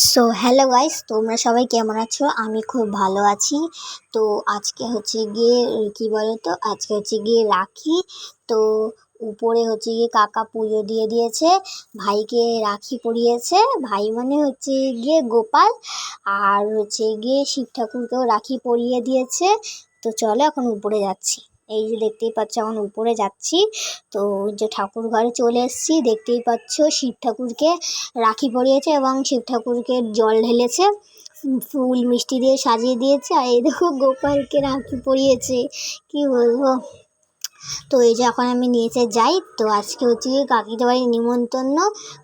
So hello guys, তোমরা সবাই কেমন আছো? আমি খুব ভালো আছি। তো আজকে হচ্ছে গিয়ে কি বলো তো, আজকে হচ্ছে গিয়ে রাখি। তো উপরে হচ্ছে গিয়ে কাকা পুজো দিয়ে দিয়েছে, ভাইকে রাখি পরিয়েছে। ভাই মানে হচ্ছে গিয়ে গোপাল, আর হচ্ছে গিয়ে শিব ঠাকুরকেও রাখি পরিয়ে দিয়েছে। তো চলো এখন উপরে যাচ্ছি। এই যে দেখতেই পাচ্ছ এখন উপরে যাচ্ছি। তো যে ঠাকুর ঘরে চলে এসেছি, দেখতেই পাচ্ছ শিব ঠাকুরকে রাখি পরিয়েছে এবং শিব ঠাকুরকে জল ঢেলেছে, ফুল মিষ্টি দিয়ে সাজিয়ে দিয়েছে। আর এই দেখো গোপালকে রাখি পরিয়েছে, কি বলবো। তো এই যে এখন আমি নিচে যাই। তো আজকে হচ্ছে গিয়ে কাকিদের বাড়ির নিমন্ত্রণ,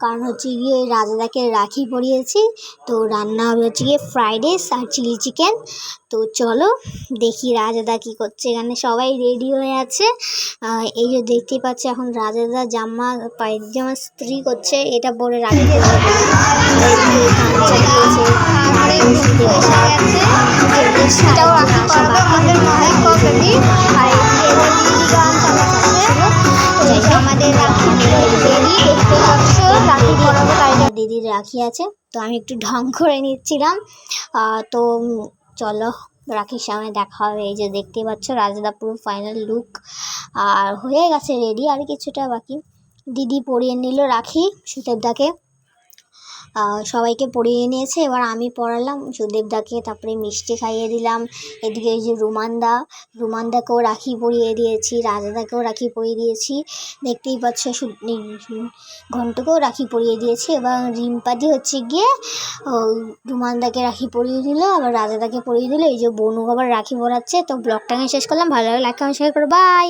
কারণ হচ্ছে গিয়ে রাজাদাকে রাখি পরিয়েছি। তো রান্না হবে হচ্ছে গিয়ে ফ্রাইড রাইস আর চিলি চিকেন। তো চলো দেখি রাজাদা কি করছে। এখানে সবাই রেডি হয়ে আছে। এই যে দেখতেই পাচ্ছি এখন রাজাদা জামা পায়জামা স্ত্রী করছে, এটা পরে রাখি দিদির রাখি আছে। তো আমি একটু ঢং করে নিচ্ছিলাম। তো চলো রাখির সামনে দেখা হবে। এই যে দেখতেই পাচ্ছ রাজাদা পুরো ফাইনাল লুক আর হয়ে গেছে রেডি, আর কিছুটা বাকি। দিদি পরিয়ে নিল রাখি সুদেবদাকে, সবাইকে পরিয়ে নিয়েছে। এবার আমি পড়ালাম সুদেবদাকে, তারপরে মিষ্টি খাইয়ে দিলাম। এদিকে এই যে রুমানদাকেও রাখি পরিয়ে দিয়েছি, রাজাদাকেও রাখি পরিয়ে দিয়েছি। দেখতেই পাচ্ছ ঘন্টুকেও রাখি পরিয়ে দিয়েছি। এবং রিম্পাদি হচ্ছে গিয়ে রুমানদাকে রাখি পরিয়ে দিল, আবার রাজাদাকে পরিয়ে দিল। এই যে বনু আবার রাখি পরাচ্ছে। তো ব্লগটা শেষ করলাম, ভালো লাগে লাইক কমেন্ট শেয়ার করো, বাই।